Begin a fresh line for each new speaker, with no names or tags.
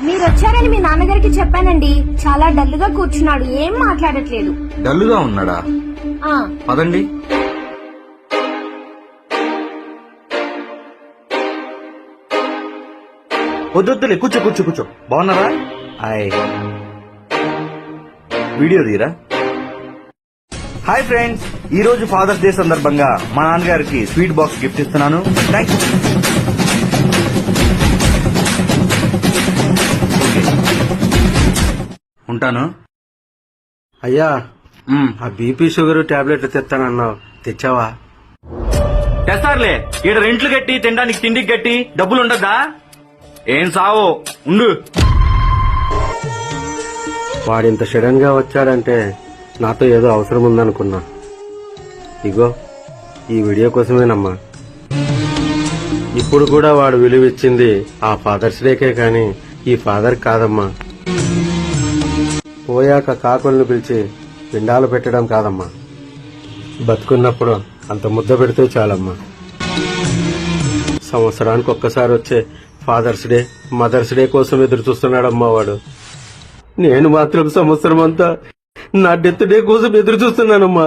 మీరు వచ్చారని మీ నాన్నగారికి చెప్పానండి. చాలా డల్లుగా కూర్చున్నాడు, ఏం మాట్లాడట్లేదు.
డల్లుగా ఉన్నాడా?
ఆ
పదండి. వద్దొద్దులే, కూర్చో కూర్చో కూర్చో. బాగున్నారా? హాయ్, వీడియో తీరా. హాయ్ ఫ్రెండ్స్, ఈ రోజు ఫాదర్స్ డే సందర్భంగా మా నాన్నగారికి స్వీట్ బాక్స్ గిఫ్ట్ ఇస్తున్నాను. Thank you. ఉంటాను.
అయ్యా, ఆ బీపీ షుగర్ టాబ్లెట్లు తెస్తానన్నావు, తెచ్చావా?
తెస్తారులే. ఈడ రెంట్లు కట్టి తినడానికి తిండికి కట్టి డబ్బులు ఉండద్దా? ఏం సావో ఉండు.
వాడింత సడన్ గా వచ్చాడంటే నాతో ఏదో అవసరం ఉందనుకున్నా. ఇగో ఈ వీడియో కోసమేనమ్మా. ఇప్పుడు కూడా వాడు విలువిచ్చింది ఆ ఫాదర్స్ డేకే కాని ఈ ఫాదర్ కాదమ్మా. పోయాక కాకుల్ని పిలిచి పిండాలు పెట్టడం కాదమ్మా. బతుకున్నప్పుడు అంత ముద్ద పెడితే చాలమ్మా. సంవత్సరానికి ఒక్కసారి వచ్చే ఫాదర్స్ డే, మదర్స్ డే కోసం ఎదురు చూస్తున్నాడమ్మా వాడు. నేను మాత్రం సంవత్సరం అంతా నా డెత్ డే కోసం ఎదురు చూస్తున్నానమ్మా.